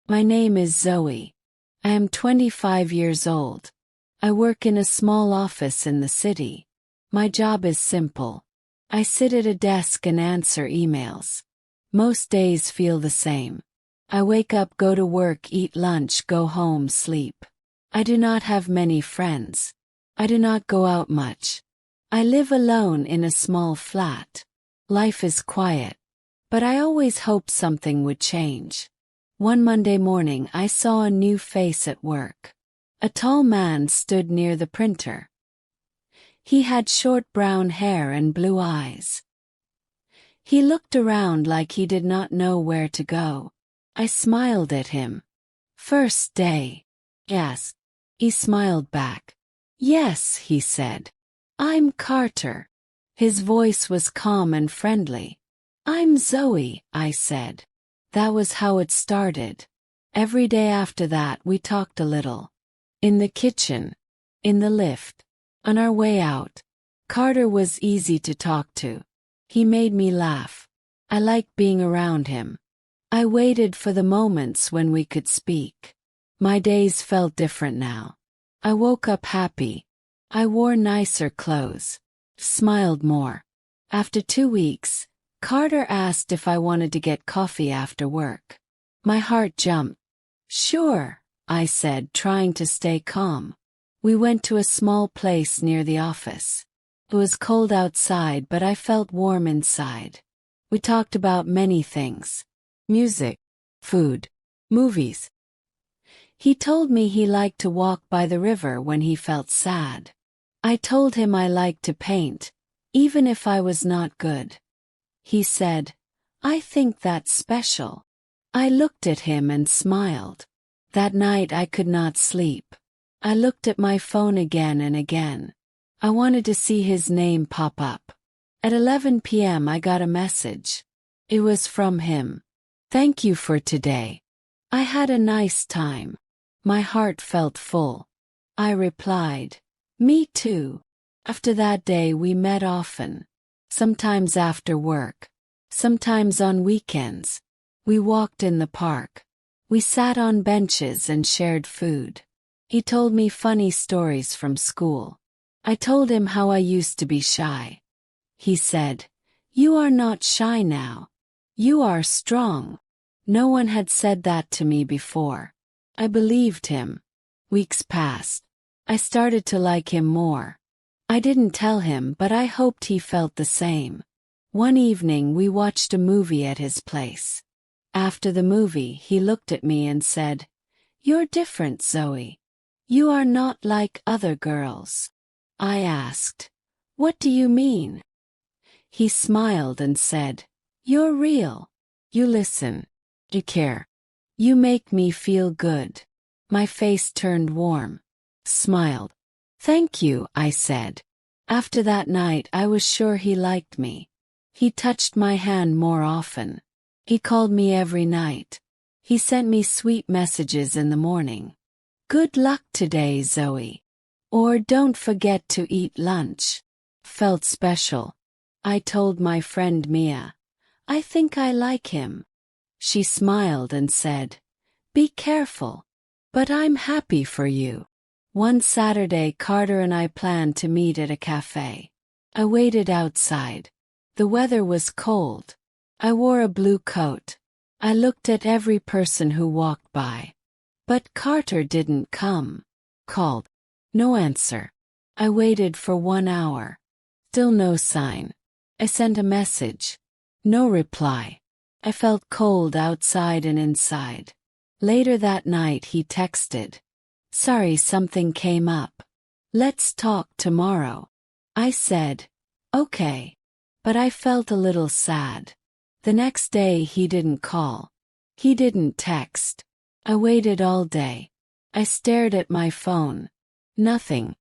My name is Zoey. I am 25 years old. I work in a small office in the city. My job is simple. I sit at a desk and answer emails. Most days feel the same. I wake up, go to work, eat lunch, go home, sleep. I do not have many friends. I do not go out much. I live alone in a small flat. Life is quiet. But I always hoped something would change. One Monday morning I saw a new face at work. A tall man stood near the printer. He had short brown hair and blue eyes. He looked around like he did not know where to go. I smiled at him. "First day?" "Yes." He smiled back. "Yes," he said. "I'm Carter." His voice was calm and friendly. "I'm Zoey," I said. That was how it started. Every day after that we talked a little. In the kitchen. In the lift. On our way out. Carter was easy to talk to. He made me laugh. I liked being around him. I waited for the moments when we could speak. My days felt different now. I woke up happy. I wore nicer clothes. Smiled more. After 2 weeks, Carter asked if I wanted to get coffee after work. My heart jumped. "Sure," I said, trying to stay calm. We went to a small place near the office. It was cold outside, but I felt warm inside. We talked about many things. Music, food, movies. He told me he liked to walk by the river when he felt sad. I told him I liked to paint, even if I was not good. He said, "I think that's special." I looked at him and smiled. That night I could not sleep. I looked at my phone again and again. I wanted to see his name pop up. At 11 p.m. I got a message. It was from him. "Thank you for today. I had a nice time." My heart felt full. I replied, "Me too." After that day we met often. Sometimes after work. Sometimes on weekends. We walked in the park. We sat on benches and shared food. He told me funny stories from school. I told him how I used to be shy. He said, "You are not shy now. You are strong." No one had said that to me before. I believed him. Weeks passed. I started to like him more. I didn't tell him, but I hoped he felt the same. One evening we watched a movie at his place. After the movie he looked at me and said, "You're different, Zoey. You are not like other girls." I asked, "What do you mean?" He smiled and said, "You're real. You listen. You care. You make me feel good." My face turned warm. Smiled. "Thank you," I said. After that night I was sure he liked me. He touched my hand more often. He called me every night. He sent me sweet messages in the morning. "Good luck today, Zoey." Or "Don't forget to eat lunch." Felt special. I told my friend Mia, "I think I like him." She smiled and said, "Be careful. But I'm happy for you." One Saturday Carter and I planned to meet at a cafe. I waited outside. The weather was cold. I wore a blue coat. I looked at every person who walked by. But Carter didn't come. Called. No answer. I waited for 1 hour. Still no sign. I sent a message. No reply. I felt cold outside and inside. Later that night he texted. "Sorry, something came up. Let's talk tomorrow." I said, "Okay." But I felt a little sad. The next day he didn't call. He didn't text. I waited all day. I stared at my phone. Nothing.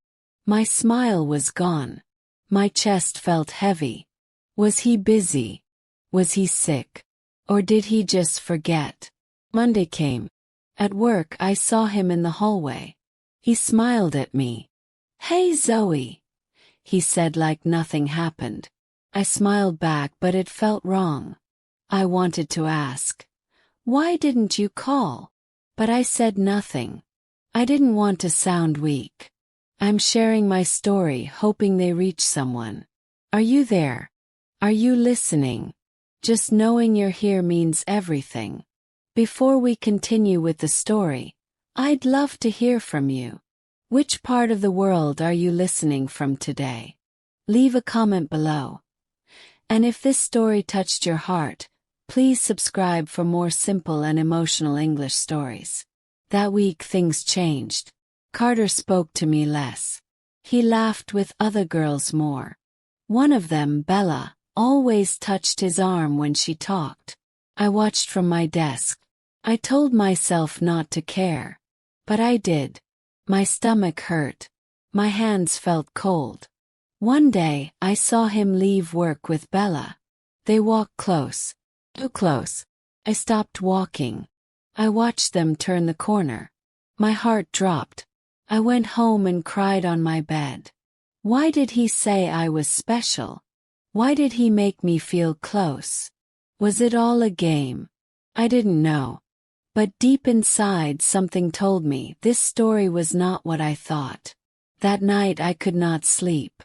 My smile was gone. My chest felt heavy. Was he busy? Was he sick? Or did he just forget? Monday came. At work I saw him in the hallway. He smiled at me. "Hey, Zoey," he said like nothing happened. I smiled back, but it felt wrong. I wanted to ask, "Why didn't you call?" But I said nothing. I didn't want to sound weak. I'm sharing my story, hoping they reach someone. Are you there? Are you listening? Just knowing you're here means everything. Before we continue with the story, I'd love to hear from you. Which part of the world are you listening from today? Leave a comment below. And if this story touched your heart, please subscribe for more simple and emotional English stories. That week things changed. Carter spoke to me less. He laughed with other girls more. One of them, Bella, always touched his arm when she talked. I watched from my desk. I told myself not to care. But I did. My stomach hurt. My hands felt cold. One day, I saw him leave work with Bella. They walked close. Too close. I stopped walking. I watched them turn the corner. My heart dropped. I went home and cried on my bed. Why did he say I was special? Why did he make me feel close? Was it all a game? I didn't know. But deep inside something told me this story was not what I thought. That night I could not sleep.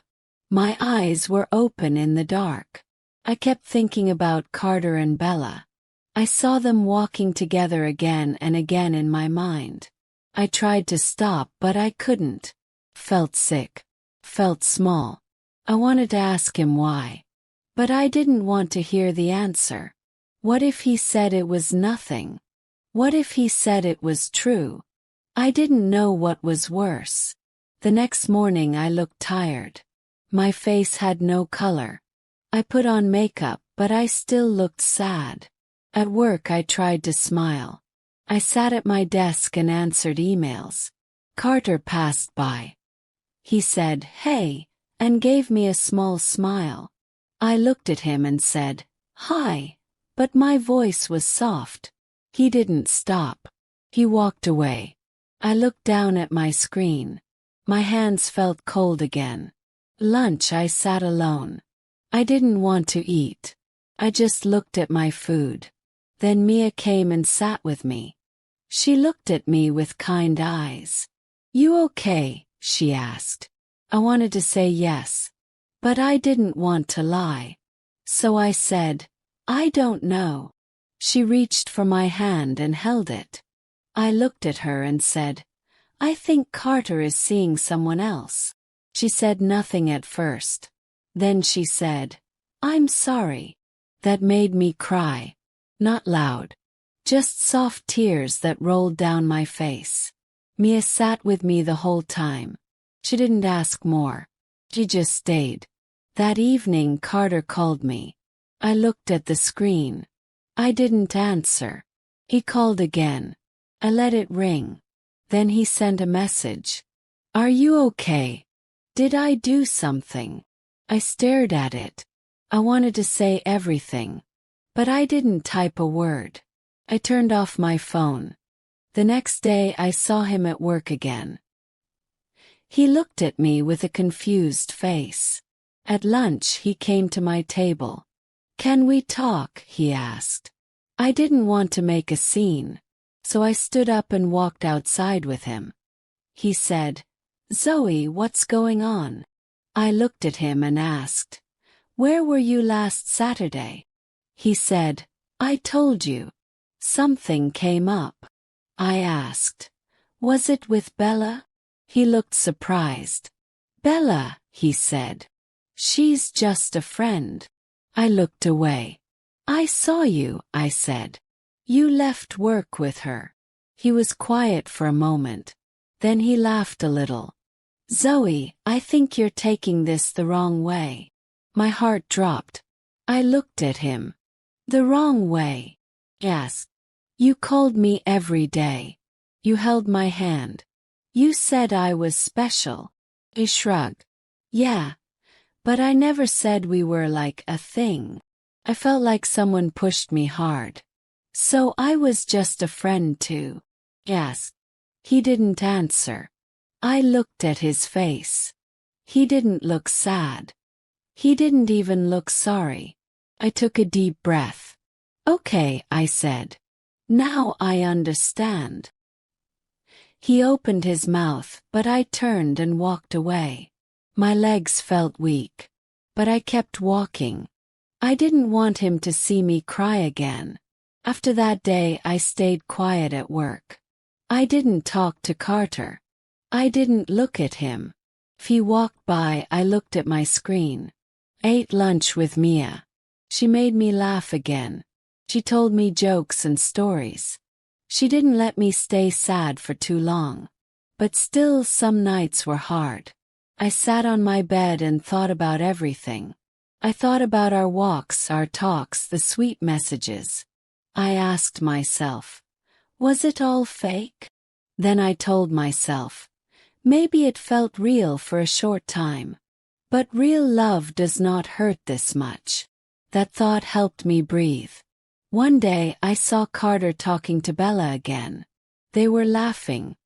My eyes were open in the dark. I kept thinking about Carter and Bella. I saw them walking together again and again in my mind. I tried to stop but I couldn't. Felt sick. Felt small. I wanted to ask him why. But I didn't want to hear the answer. What if he said it was nothing? What if he said it was true? I didn't know what was worse. The next morning I looked tired. My face had no color. I put on makeup, but I still looked sad. At work I tried to smile. I sat at my desk and answered emails. Carter passed by. He said, "Hey," and gave me a small smile. I looked at him and said, "Hi," but my voice was soft. He didn't stop. He walked away. I looked down at my screen. My hands felt cold again. Lunch I sat alone. I didn't want to eat. I just looked at my food. Then Mia came and sat with me. She looked at me with kind eyes. "You okay?" she asked. I wanted to say yes. But I didn't want to lie. So I said, "I don't know." She reached for my hand and held it. I looked at her and said, "I think Carter is seeing someone else." She said nothing at first. Then she said, "I'm sorry." That made me cry. Not loud. Just soft tears that rolled down my face. Mia sat with me the whole time. She didn't ask more. She just stayed. That evening Carter called me. I looked at the screen. I didn't answer. He called again. I let it ring. Then he sent a message. "Are you okay? Did I do something?" I stared at it. I wanted to say everything. But I didn't type a word. I turned off my phone. The next day I saw him at work again. He looked at me with a confused face. At lunch he came to my table. "Can we talk?" he asked. I didn't want to make a scene. So I stood up and walked outside with him. He said, "Zoey, what's going on?" I looked at him and asked, "Where were you last Saturday?" He said, "I told you." Something came up. I asked, "Was it with Bella?" He looked surprised. "Bella," he said. "She's just a friend." I looked away. "I saw you," I said. "You left work with her." He was quiet for a moment. Then he laughed a little. "Zoey, I think you're taking this the wrong way." My heart dropped. I looked at him. "The wrong way?" "Yes. You called me every day. You held my hand. You said I was special." He shrugged. "Yeah. But I never said we were like a thing." I felt like someone pushed me hard. "So I was just a friend too." "Yes." He didn't answer. I looked at his face. He didn't look sad. He didn't even look sorry. I took a deep breath. "Okay," I said. "Now I understand." He opened his mouth, but I turned and walked away. My legs felt weak, but I kept walking. I didn't want him to see me cry again. After that day, I stayed quiet at work. I didn't talk to Carter. I didn't look at him. If he walked by, I looked at my screen. I ate lunch with Mia. She made me laugh again. She told me jokes and stories. She didn't let me stay sad for too long. But still, some nights were hard. I sat on my bed and thought about everything. I thought about our walks, our talks, the sweet messages. I asked myself, was it all fake? Then I told myself, maybe it felt real for a short time. But real love does not hurt this much. That thought helped me breathe. One day I saw Carter talking to Bella again. They were laughing.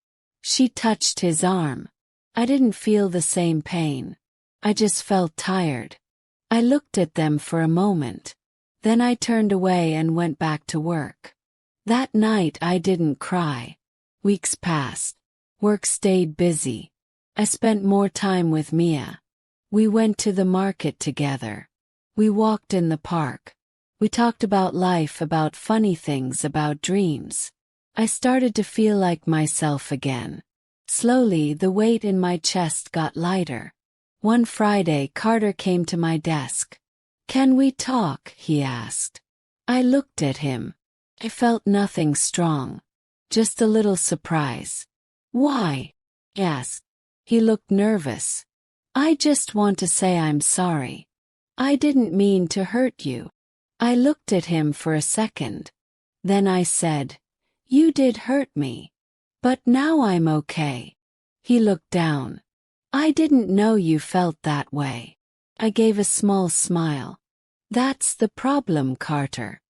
She touched his arm. I didn't feel the same pain. I just felt tired. I looked at them for a moment. Then I turned away and went back to work. That night I didn't cry. Weeks passed. Work stayed busy. I spent more time with Mia. We went to the market together. We walked in the park. We talked about life, about funny things, about dreams. I started to feel like myself again. Slowly, the weight in my chest got lighter. One Friday, Carter came to my desk. "Can we talk?" he asked. I looked at him. I felt nothing strong. Just a little surprise. "Why?" I asked. He looked nervous. "I just want to say I'm sorry. I didn't mean to hurt you." I looked at him for a second. Then I said, "You did hurt me. But now I'm okay." He looked down. "I didn't know you felt that way." I gave a small smile. "That's the problem, Carter.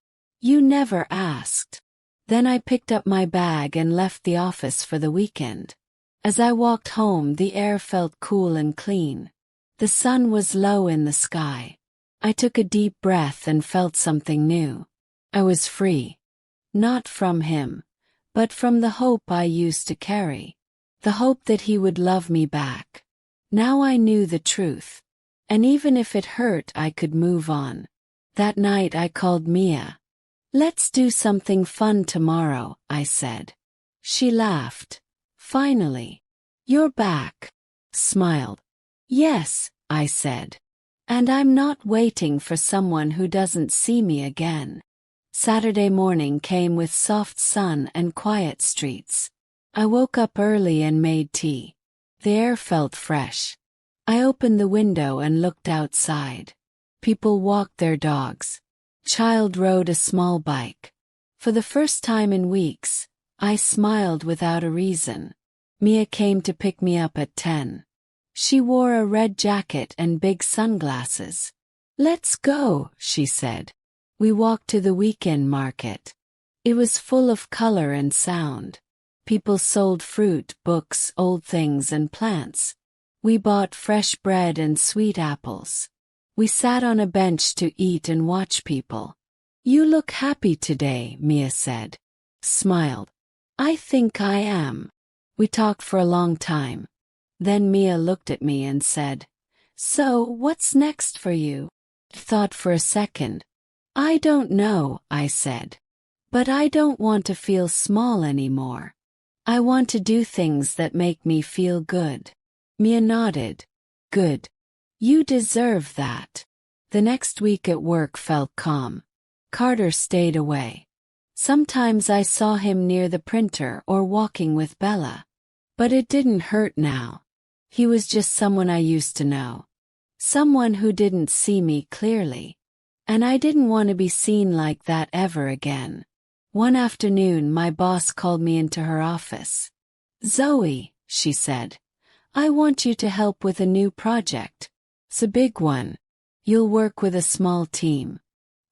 You never asked." Then I picked up my bag and left the office for the weekend. As I walked home, the air felt cool and clean. The sun was low in the sky. I took a deep breath and felt something new. I was free. Not from him, but from the hope I used to carry. The hope that he would love me back. Now I knew the truth. And even if it hurt, I could move on. That night I called Mia. "Let's do something fun tomorrow," I said. She laughed. "Finally. You're back." Smiled. "Yes," I said. "And I'm not waiting for someone who doesn't see me again." Saturday morning came with soft sun and quiet streets. I woke up early and made tea. The air felt fresh. I opened the window and looked outside. People walked their dogs. Child rode a small bike. For the first time in weeks, I smiled without a reason. Mia came to pick me up at 10. She wore a red jacket and big sunglasses. "Let's go," she said. We walked to the weekend market. It was full of color and sound. People sold fruit, books, old things, and plants. We bought fresh bread and sweet apples. We sat on a bench to eat and watch people. "You look happy today," Mia said. Smiled. "I think I am." We talked for a long time. Then Mia looked at me and said, "So, what's next for you?" I thought for a second. "I don't know," I said. "But I don't want to feel small anymore. I want to do things that make me feel good." Mia nodded. "Good. You deserve that." The next week at work felt calm. Carter stayed away. Sometimes I saw him near the printer or walking with Bella. But it didn't hurt now. He was just someone I used to know. Someone who didn't see me clearly. And I didn't want to be seen like that ever again. One afternoon, my boss called me into her office. "Zoey," she said, "I want you to help with a new project. It's a big one. You'll work with a small team.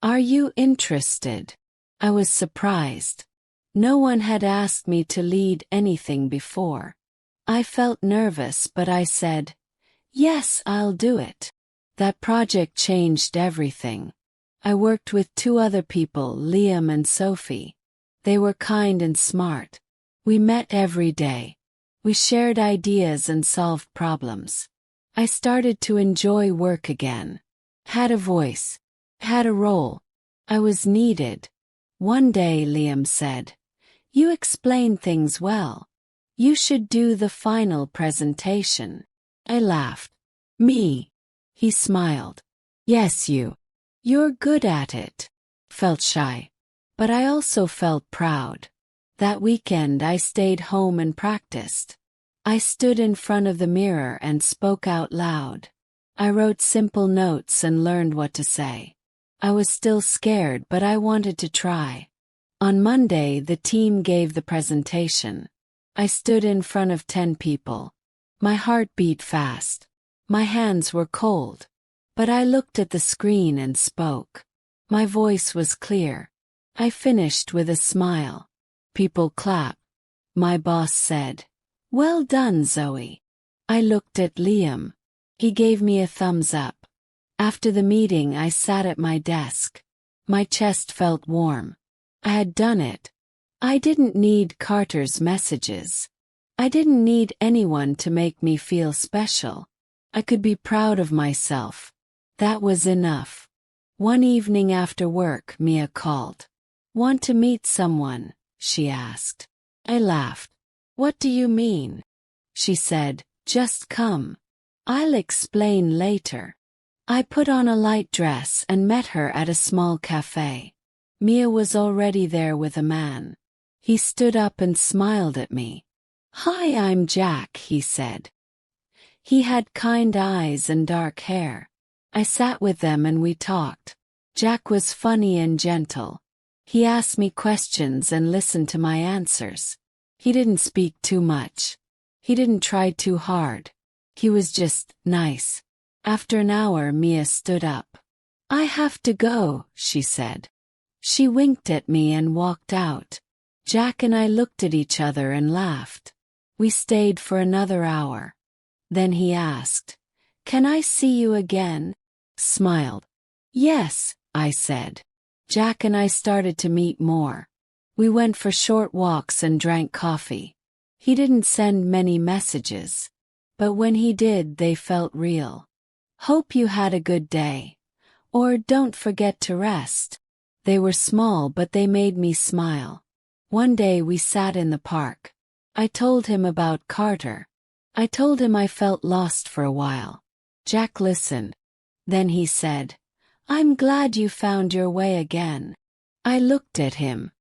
Are you interested?" I was surprised. No one had asked me to lead anything before. I felt nervous, but I said, "Yes, I'll do it." That project changed everything. I worked with 2 other people, Liam and Sophie. They were kind and smart. We met every day. We shared ideas and solved problems. I started to enjoy work again. Had a voice. Had a role. I was needed. One day Liam said, "You explain things well. You should do the final presentation." I laughed. "Me?" He smiled. "Yes, you. You're good at it." Felt shy. But I also felt proud. That weekend I stayed home and practiced. I stood in front of the mirror and spoke out loud. I wrote simple notes and learned what to say. I was still scared, but I wanted to try. On Monday, the team gave the presentation. I stood in front of 10 people. My heart beat fast. My hands were cold. But I looked at the screen and spoke. My voice was clear. I finished with a smile. People clapped. My boss said, "Well done, Zoey." I looked at Liam. He gave me a thumbs up. After the meeting, I sat at my desk. My chest felt warm. I had done it. I didn't need Carter's messages. I didn't need anyone to make me feel special. I could be proud of myself. That was enough. One evening after work, Mia called. "Want to meet someone?" she asked. I laughed. "What do you mean?" She said, "Just come. I'll explain later." I put on a light dress and met her at a small cafe. Mia was already there with a man. He stood up and smiled at me. "Hi, I'm Jack," he said. He had kind eyes and dark hair. I sat with them and we talked. Jack was funny and gentle. He asked me questions and listened to my answers. He didn't speak too much. He didn't try too hard. He was just nice. After an hour, Mia stood up. "I have to go," she said. She winked at me and walked out. Jack and I looked at each other and laughed. We stayed for another hour. Then he asked, "Can I see you again?" Smiled. "Yes," I said. Jack and I started to meet more. We went for short walks and drank coffee. He didn't send many messages. But when he did, they felt real. "Hope you had a good day." Or "Don't forget to rest." They were small, but they made me smile. One day we sat in the park. I told him about Carter. I told him I felt lost for a while. Jack listened. Then he said, "I'm glad you found your way again." I looked at him.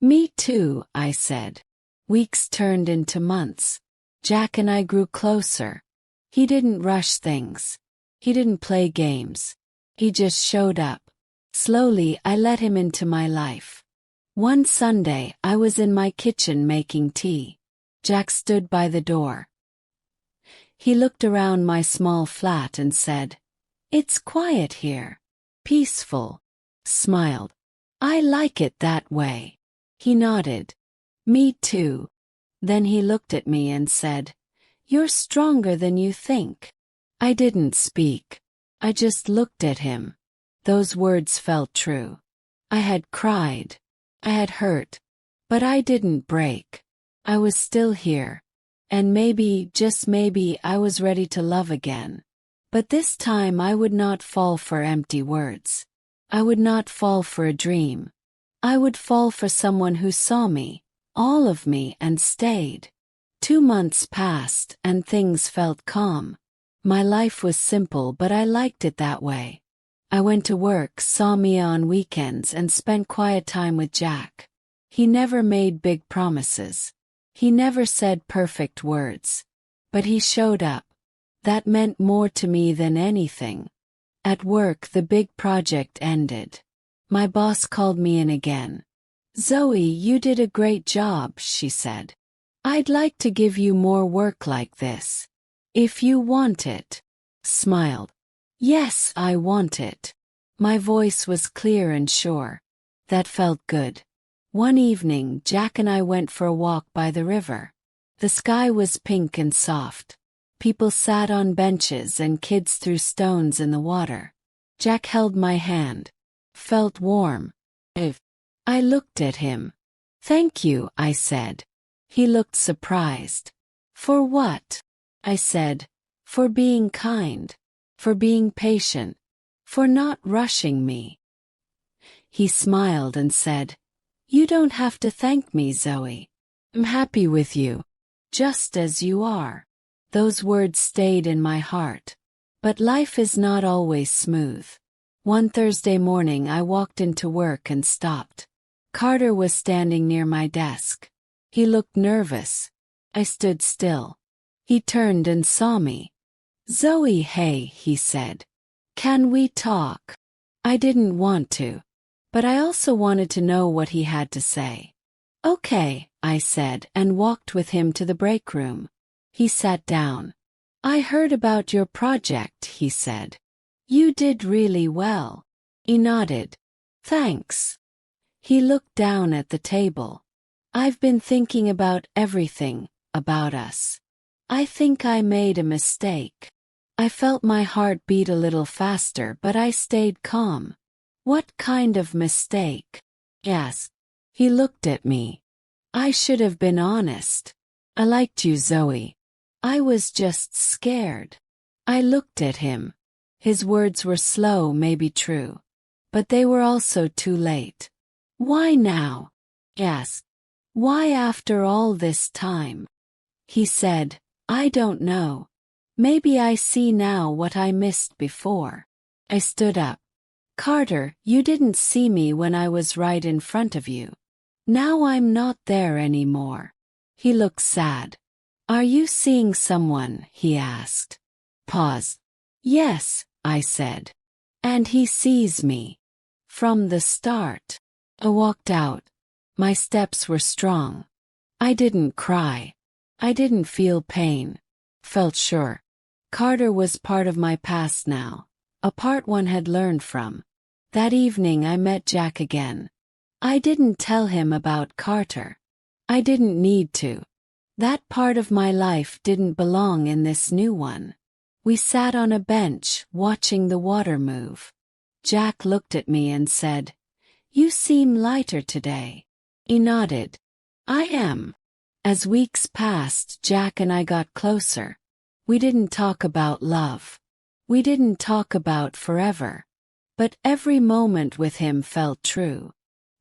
"Me too," I said. Weeks turned into months. Jack and I grew closer. He didn't rush things. He didn't play games. He just showed up. Slowly, I let him into my life. One Sunday, I was in my kitchen making tea. Jack stood by the door. He looked around my small flat and said, "It's quiet here. Peaceful." Smiled. "I like it that way." He nodded. "Me too." Then he looked at me and said, "You're stronger than you think." I didn't speak. I just looked at him. Those words felt true. I had cried. I had hurt. But I didn't break. I was still here. And maybe, just maybe, I was ready to love again. But this time I would not fall for empty words. I would not fall for a dream. I would fall for someone who saw me, all of me, and stayed. 2 months passed and things felt calm. My life was simple, but I liked it that way. I went to work, saw Mia on weekends, and spent quiet time with Jack. He never made big promises. He never said perfect words. But he showed up. That meant more to me than anything. At work, the big project ended. My boss called me in again. "Zoey, you did a great job," she said. "I'd like to give you more work like this. If you want it." Smiled. "Yes, I want it." My voice was clear and sure. That felt good. One evening, Jack and I went for a walk by the river. The sky was pink and soft. People sat on benches and kids threw stones in the water. Jack held my hand. Felt warm. I looked at him. "Thank you," I said. He looked surprised. For what? I said. For being kind. For being patient. For not rushing me. He smiled and said, You don't have to thank me, Zoey. I'm happy with you. Just as you are. Those words stayed in my heart. But life is not always smooth. One Thursday morning I walked into work and stopped. Carter was standing near my desk. He looked nervous. I stood still. He turned and saw me. Zoey, hey, he said. Can we talk? I didn't want to. But I also wanted to know what he had to say. Okay, I said and walked with him to the break room. He sat down. I heard about your project, he said. You did really well. He nodded. Thanks. He looked down at the table. I've been thinking about everything, about us. I think I made a mistake. I felt my heart beat a little faster, but I stayed calm. What kind of mistake? Yes. He looked at me. I should have been honest. I liked you, Zoey. I was just scared. I looked at him. His words were slow, maybe true. But they were also too late. Why now? Yes. Why after all this time? He said, I don't know. Maybe I see now what I missed before. I stood up. Carter, you didn't see me when I was right in front of you. Now I'm not there anymore. He looked sad. Are you seeing someone? He asked. Pause. Yes, I said. And he sees me. From the start. I walked out. My steps were strong. I didn't cry. I didn't feel pain. Felt sure. Carter was part of my past now. A part one had learned from. That evening I met Jack again. I didn't tell him about Carter. I didn't need to. That part of my life didn't belong in this new one. We sat on a bench, watching the water move. Jack looked at me and said, You seem lighter today. He nodded. I am. As weeks passed, Jack and I got closer. We didn't talk about love. We didn't talk about forever. But every moment with him felt true.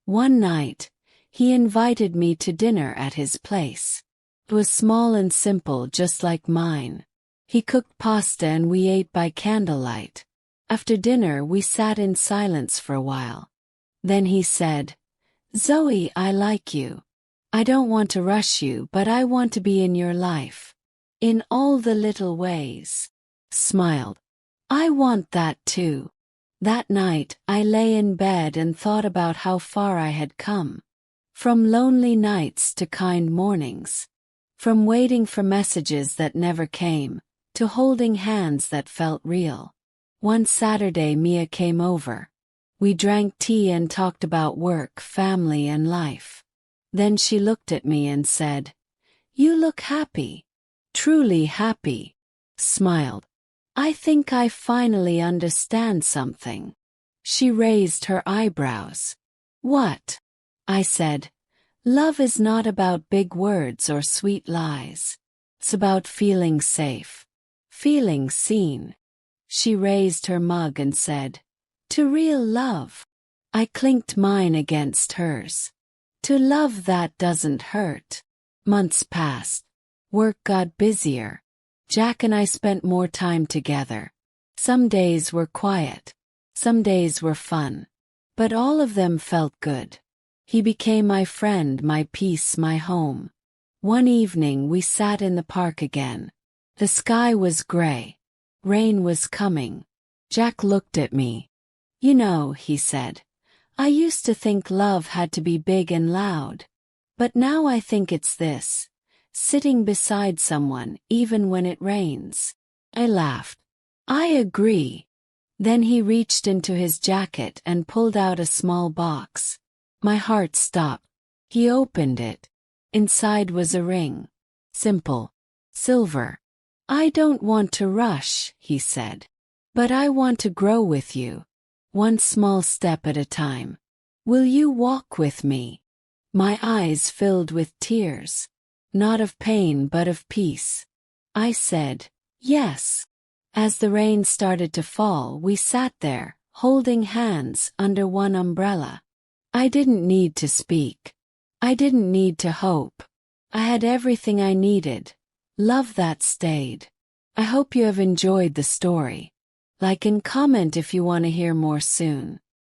One night, he invited me to dinner at his place. It was small and simple, just like mine. He cooked pasta and we ate by candlelight. After dinner, we sat in silence for a while. Then he said, Zoey, I like you. I don't want to rush you, but I want to be in your life. In all the little ways. Smiled. I want that too. That night, I lay in bed and thought about how far I had come. From lonely nights to kind mornings. From waiting for messages that never came, to holding hands that felt real. One Saturday, Mia came over. We drank tea and talked about work, family, and life. Then she looked at me and said, You look happy. Truly happy. Smiled. I think I finally understand something. She raised her eyebrows. What? I said, Love is not about big words or sweet lies. It's about feeling safe. Feeling seen. She raised her mug and said, To real love. I clinked mine against hers. To love that doesn't hurt. Months passed. Work got busier. Jack and I spent more time together. Some days were quiet. Some days were fun. But all of them felt good. He became my friend, my peace, my home. One evening we sat in the park again. The sky was gray. Rain was coming. Jack looked at me. You know, he said, I used to think love had to be big and loud. But now I think it's this. Sitting beside someone, even when it rains. I laughed. I agree. Then he reached into his jacket and pulled out a small box. My heart stopped. He opened it. Inside was a ring. Simple. Silver. I don't want to rush, he said. But I want to grow with you. One small step at a time. Will you walk with me? My eyes filled with tears. Not of pain but of peace. I said, yes. As the rain started to fall, we sat there, holding hands under one umbrella. I didn't need to speak. I didn't need to hope. I had everything I needed. Love that stayed. I hope you have enjoyed the story. Like and comment if you want to hear more soon.